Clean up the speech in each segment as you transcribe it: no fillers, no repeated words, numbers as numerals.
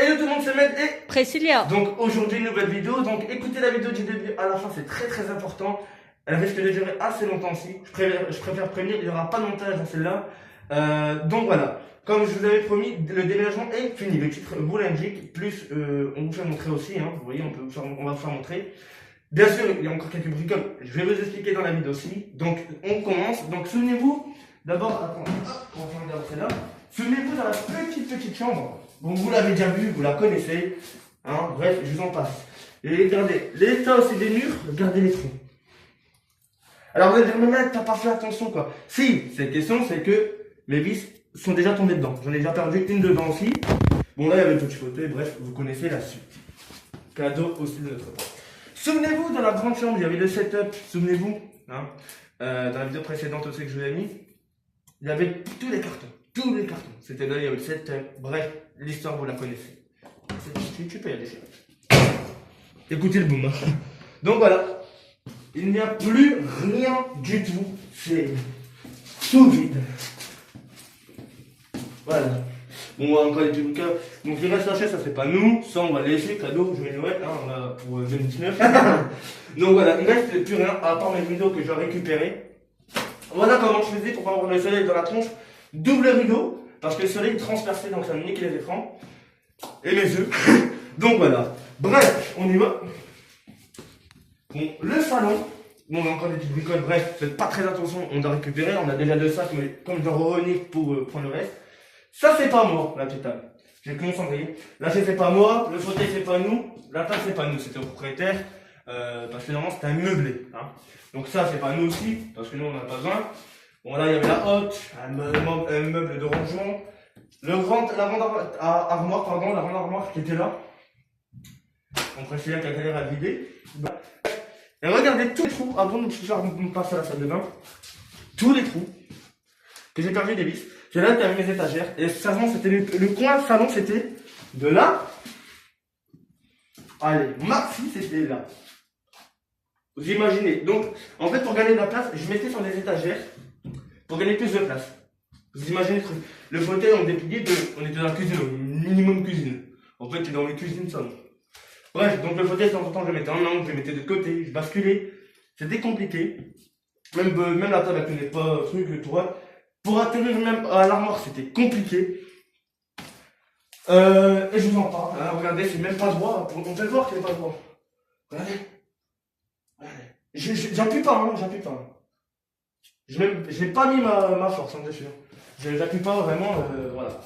Hello tout le monde, c'est Med et Priscilla. donc aujourd'hui une nouvelle vidéo. Donc écoutez la vidéo du début à la fin, c'est très important. Elle risque de durer assez longtemps aussi. Je préfère prévenir, il n'y aura pas de montage dans celle-là. Donc voilà, comme je vous avais promis, le déménagement est fini. Le titre vous l'indique. Plus on vous fait montrer aussi. Hein, vous voyez, on va vous faire montrer. Bien sûr, il y a encore quelques bricoles. Je vais vous expliquer dans la vidéo aussi. Donc on commence. Donc souvenez-vous d'abord. Attendez, on va regarder celle-là. Souvenez-vous dans la petite chambre. Bon, vous l'avez déjà vu, vous la connaissez. Hein, bref, je vous en passe. Et regardez, l'état aussi des murs, regardez les trous. Alors vous allez dire, mais mec, t'as pas fait attention quoi. Si, cette question, c'est que mes vis sont déjà tombées dedans. J'en ai déjà perdu une dedans aussi. Bon, là, il y avait le petit fauteuil, bref, vous connaissez la suite. Cadeau aussi de notre part. Souvenez-vous, dans la grande chambre, il y avait le setup. Souvenez-vous, hein, dans la vidéo précédente aussi que je vous ai mis, il y avait tous les cartons. Tous les cartons. C'était là, il y avait le setup. Bref, l'histoire, vous la connaissez. Tu peux y aller, chérie. Écoutez le boom. Hein. Donc voilà. Il n'y a plus rien du tout. C'est tout vide. Voilà. Bon, encore les petits bouquins. Donc il reste la chaise, ça c'est pas nous. Ça, on va laisser cadeau, joyeux Noël, hein, on a pour 2019. Donc voilà, il ne reste plus rien à part mes rideaux que je dois récupérer. Voilà comment je faisais pour pas avoir le soleil dans la tronche. Double rideau, parce que le soleil transperçait, donc ça me nique les écrans. Et mes yeux. Donc voilà. Bref, on y va. Bon, le salon. Bon, on a encore des petites bricoles. Bref, faites pas très attention, on doit récupérer. On a déjà deux sacs, mais comme je dois revenir pour prendre le reste. Ça, c'est pas moi, la petite table. J'ai que mon cendrier. La chaise, c'est pas moi. Le fauteuil, c'est pas nous. La table, c'est pas nous. C'était au propriétaire. Parce que normalement, c'était un meublé. Hein. Donc ça, c'est pas nous aussi. Parce que nous, on n'a pas besoin. Bon, là, il y avait la hotte, un meuble de rangement. La grande armoire qui était là. On préférait qu'elle galère à vider. Et regardez tous les trous, avant de faire passer à la salle de bain. Tous les trous que j'ai perdu des vis. C'est là qu'il y avait mes étagères. Et sérieusement, c'était le coin salon, c'était de là. Allez, maxi, c'était là. Vous imaginez. Donc, en fait, pour gagner de la place, je mettais sur des étagères pour gagner plus de place. Vous imaginez le truc. Le fauteuil, on dépliait, on était dans la cuisine, au minimum cuisine. En fait, c'est dans les cuisines salon. Bref, donc le fauteuil, de temps en temps, je le mettais en angle, je le mettais de côté, je basculais. C'était compliqué. Même la table, elle tenait pas, truc, le toit. Pour atterrir même à l'armoire, c'était compliqué. Et je vous en parle. Alors, regardez, c'est même pas droit. On peut le voir qu'il n'est pas droit. Regardez. J'appuie pas, hein, j'appuie pas. Je n'ai pas mis ma force, hein, bien sûr. J'appuie pas vraiment, voilà.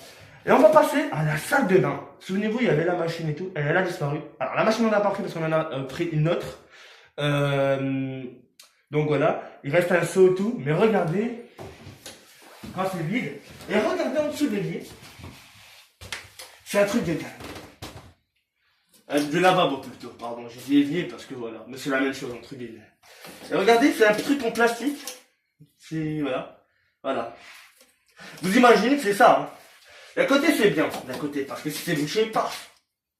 Et on va passer à la salle de bain. Souvenez-vous, il y avait la machine et tout, et elle a disparu. Alors la machine on n'a pas pris parce qu'on en a pris une autre. Donc voilà, il reste un seau et tout, mais regardez, quand c'est vide, et regardez en dessous de l'évier. C'est un truc de dingue. De lavabo plutôt, pardon, j'ai dit évier parce que voilà, mais c'est la même chose entre guillemets. Et regardez, c'est un truc en plastique. C'est, voilà. Vous imaginez que c'est ça, hein. D'un côté, c'est bien, d'un côté, parce que si c'est bouché, paf.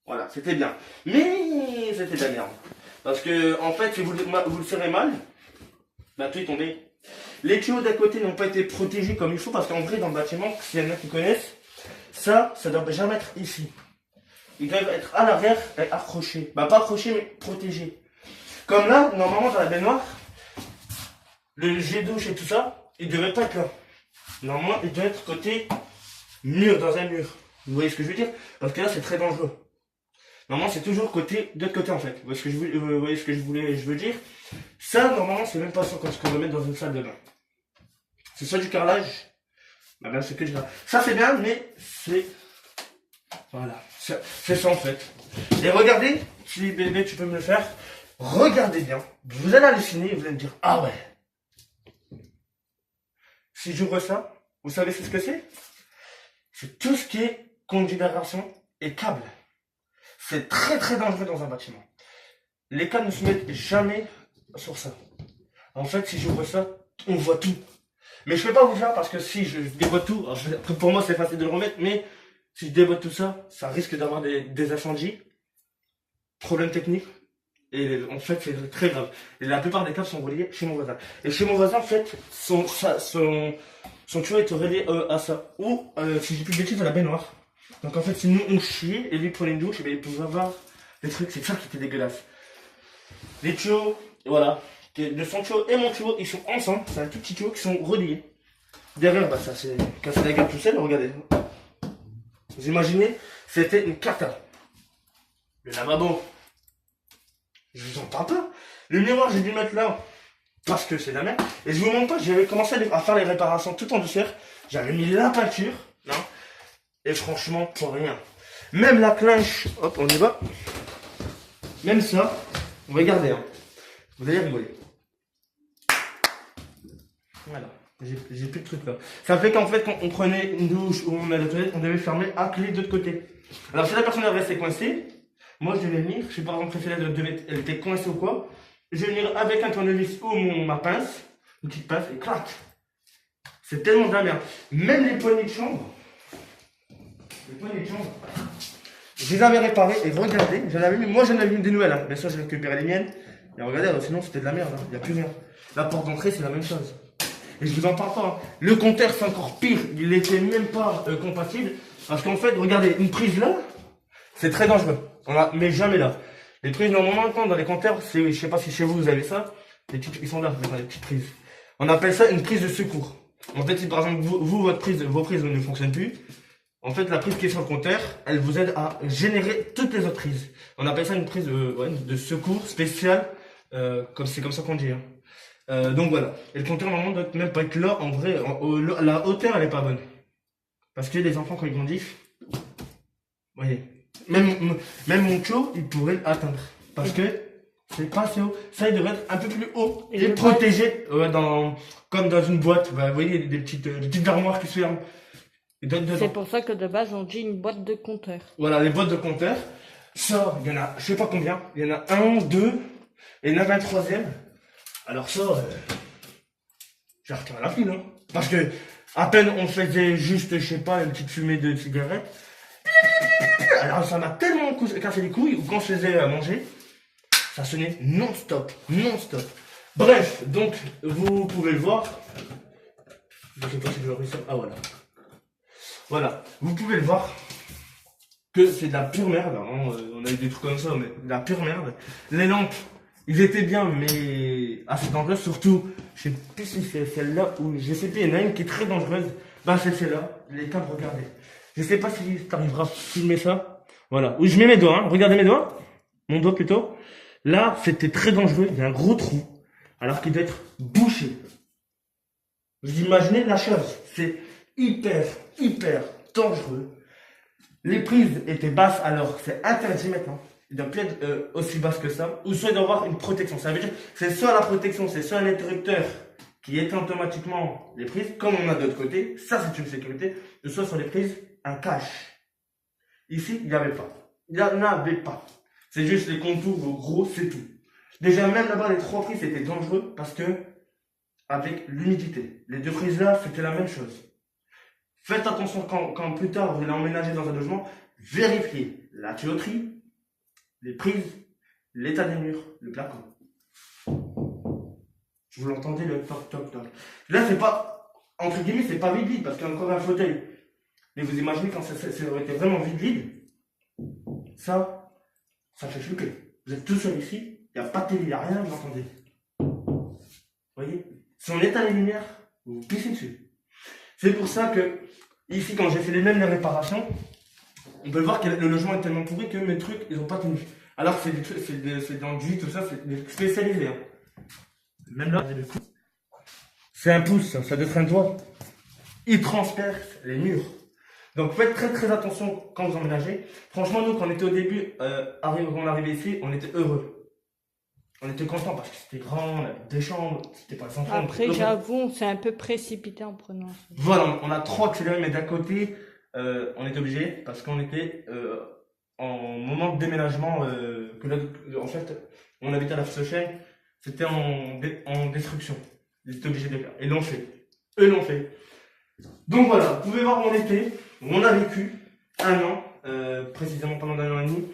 Voilà, c'était bien. Mais c'était de la merde. Parce que, en fait, si vous le serrez mal, bah tout est tombé. Les tuyaux d'à côté n'ont pas été protégés comme il faut, parce qu'en vrai, dans le bâtiment, s'il y en a qui connaissent, ça doit jamais être ici. Ils doivent être à l'arrière et accrochés. Bah pas accrochés, mais protégés. Comme là, normalement, dans la baignoire, le jet douche et tout ça, il devait pas être là. Normalement, il doit être côté mur, dans un mur. Vous voyez ce que je veux dire? Parce que là, c'est très dangereux. Normalement, c'est toujours côté, de l'autre côté en fait. Vous voyez ce que je veux dire? Ça, normalement, c'est même pas ça qu'on va mettre dans une salle de bain. C'est ça du carrelage. Bah, ben, c'est que du carrelage. Ça, c'est bien, mais c'est. Voilà. C'est ça en fait. Et regardez, si bébé, tu peux me le faire. Regardez bien. Vous allez halluciner et vous allez me dire, ah ouais. Si j'ouvre ça, vous savez ce que c'est? C'est tout ce qui est conduit d'aération et câble. C'est très dangereux dans un bâtiment. Les câbles ne se mettent jamais sur ça. En fait, si j'ouvre ça, on voit tout. Mais je ne peux pas vous faire parce que si je déboîte tout, alors pour moi c'est facile de le remettre, mais si je déboîte tout ça, ça risque d'avoir des incendies, problèmes techniques. Et en fait, c'est très grave. Et la plupart des câbles sont reliés chez mon voisin. Et chez mon voisin, en fait, son tuyau est relié à ça. Ou, si j'ai plus de bêtises, à la baignoire. Donc en fait, si nous on chiait et lui prenait une douche, et bien, il pouvait avoir des trucs, c'est ça qui était dégueulasse. Les tuyaux, voilà. De son tuyau et mon tuyau, ils sont ensemble. C'est un tout petit tuyau qui sont reliés. Derrière, bah ça c'est cassé la gueule tout seul, regardez. Vous imaginez, c'était une cata. Le lavabo, je vous en parle pas. Le miroir, j'ai dû le mettre là parce que c'est la merde. Et je vous montre pas, j'avais commencé à faire les réparations tout en douceur. J'avais mis la peinture, non. Et franchement, pour rien. Même la clinche, hop, on y va. Même ça, regardez, hein. Vous allez rigoler. Voilà, j'ai plus de trucs là. Ça fait qu'en fait, quand on prenait une douche ou on allait aux toilettes, on devait fermer à clé de l'autre côté. Alors si la personne elle restait coincée, moi je vais venir, je sais par exemple, si elle était coincée ou quoi, je vais venir avec un tournevis ou ma pince, une petite pince, et clac. C'est tellement de la merde. Même les poignées de chambre, je les avais réparées et regardez, moi j'en avais mis des nouvelles, hein. Bien sûr j'ai récupéré les miennes. Et regardez, sinon c'était de la merde, il n'y a plus rien. La porte d'entrée c'est la même chose. Et je vous en parle pas, hein. Le compteur c'est encore pire, il n'était même pas compatible. Parce qu'en fait, regardez, une prise là, c'est très dangereux. On la met jamais là. Les prises normalement dans les compteurs, je sais pas si chez vous vous avez ça, ils sont là, les petites prises. On appelle ça une prise de secours. En fait, si par exemple vos prises ne fonctionnent plus, en fait la prise qui est sur le compteur, elle vous aide à générer toutes les autres prises. On appelle ça une prise de secours spéciale, c'est comme ça qu'on dit. Hein. Donc voilà. Et le compteur normalement doit même pas être là, en vrai, la hauteur elle est pas bonne. Parce que les enfants quand ils grandissent, vous voyez, même mon tuyau, il pourrait l'atteindre. Parce que c'est pas assez haut. Ça, il devrait être un peu plus haut et protégé, comme dans une boîte. Bah, vous voyez, des petites armoires qui se ferment. C'est pour ça que de base, on dit une boîte de compteur. Voilà, les boîtes de compteur. Ça, il y en a, je sais pas combien. Il y en a un, deux, et il y en a un troisième. Alors ça, j'ai retiré la file, hein. Parce que, à peine on faisait juste, je sais pas, une petite fumée de cigarette. Alors ça m'a tellement cassé les couilles, ou quand je faisais à manger, ça sonnait non-stop, non-stop. Bref, donc, vous pouvez le voir. Je sais pas si je vais réussir. Ah voilà. Voilà, vous pouvez le voir que c'est de la pure merde. Hein. On a eu des trucs comme ça, mais de la pure merde. Les lampes, ils étaient bien, mais assez dangereuses. Surtout, je sais plus si c'est celle-là ou je sais plus, il y en a une qui est très dangereuse. Bah c'est celle-là, les câbles, regardez. Je sais pas si tu arriveras à filmer ça. Voilà, où je mets mes doigts, hein. Regardez mes doigts. Mon doigt plutôt. Là, c'était très dangereux, il y a un gros trou. Alors qu'il doit être bouché. Vous imaginez la chose, c'est hyper dangereux. Les prises étaient basses, alors c'est interdit maintenant. Il doit plus être aussi basse que ça. Ou soit il doit avoir une protection. Ça veut dire c'est soit la protection, c'est soit un interrupteur qui éteint automatiquement les prises, comme on a de l'autre côté. Ça c'est une sécurité. Ou soit sur les prises, un cache. Ici, il n'y avait pas. Il n'y en avait pas. C'est juste les contours gros, c'est tout. Déjà même là-bas, les trois prises étaient dangereux parce que avec l'humidité. Les deux prises là, c'était la même chose. Faites attention quand plus tard vous allez emménager dans un logement, vérifiez la tuyauterie, les prises, l'état des murs, le plafond. Vous l'entendez le toc toc toc. Là c'est pas, entre guillemets, c'est pas vide parce qu'il y a encore un fauteuil. Mais vous imaginez quand ça aurait été vraiment vide, ça fait flipper. Vous êtes tout seul ici, il n'y a pas de télé, il n'y a rien, vous entendez. Vous voyez? Si on éteint les lumières, vous vous pissez dessus. C'est pour ça que, ici, quand j'ai fait les réparations, on peut voir que le logement est tellement pourri que mes trucs, ils n'ont pas tenu. Alors que c'est dans le jus, tout ça, c'est spécialisé. Hein. Même là, c'est un pouce, ça doit être un doigt. Il transperce les murs. Donc faites très attention quand vous emménagez. Franchement, nous, quand on était au début, quand on arrivait ici, on était heureux. On était content parce que c'était grand, on avait des chambres, c'était pas sans chambre. Après, j'avoue, on s'est un peu précipité en prenant ça. Voilà, on a trop accéléré, mais d'un côté, on était obligé parce qu'on était en moment de déménagement, en fait, on habitait à la Sochelle, c'était en destruction. Ils étaient obligés de le faire. Ils l'ont fait. Eux l'ont fait. Donc voilà, vous pouvez voir où on était, où on a vécu un an, précisément pendant un an et demi,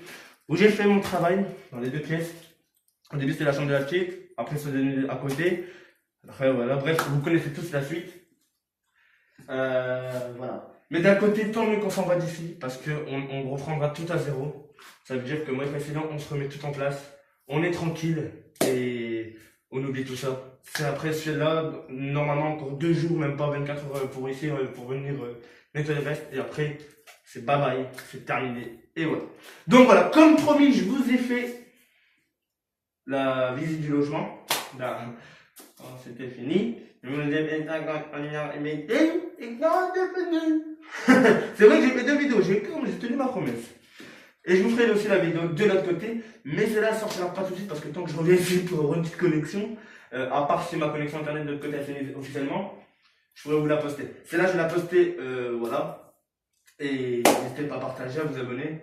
où j'ai fait mon travail dans les deux pièces. Au début c'était la chambre de la petite, après c'était à côté. Après voilà, bref, vous connaissez tous la suite. Voilà. Mais d'un côté, tant mieux qu'on s'en va d'ici, parce qu'on reprendra tout à zéro. Ça veut dire que le mois précédent, on se remet tout en place, on est tranquille, et on oublie tout ça. C'est après celui-là, normalement encore 2 jours, même pas 24 heures pour ici, pour venir nettoyer le reste, et après, c'est bye bye, c'est terminé, et voilà. Donc voilà, comme promis, je vous ai fait la visite du logement. Là, c'était fini. C'est vrai que j'ai fait 2 vidéos, j'ai tenu ma promesse. Et je vous ferai aussi la vidéo de l'autre côté, mais celle-là sortira pas tout de suite parce que tant que je reviens ici pour avoir une petite connexion, à part si ma connexion internet de l'autre côté a fini officiellement, je pourrais vous la poster. Celle-là, je vais la poster, voilà. Et n'hésitez pas à partager, à vous abonner.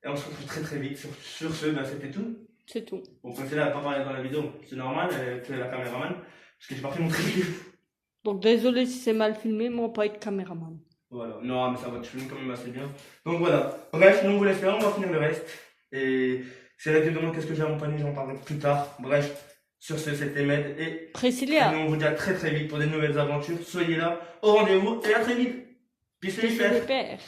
Et on se retrouve très très vite. Sur ce, ben, c'était tout. C'est tout. Bon, celle-là, elle n'a pas parlé dans la vidéo, c'est normal, elle fait la caméraman, parce que j'ai pas fait mon trick. Donc désolé si c'est mal filmé, moi pas être caméraman. Voilà, non mais ça va, tu filmes quand même assez bien. Donc voilà, bref, nous on vous laisse faire, on va finir le reste. Et si elle a qui demande qu'est-ce que j'ai à mon panier, j'en parlerai plus tard. Bref, sur ce, c'était Med et Priscilla. nous on vous dit à très très vite pour des nouvelles aventures. Soyez là, au rendez-vous et à très vite. Peace et Les pères.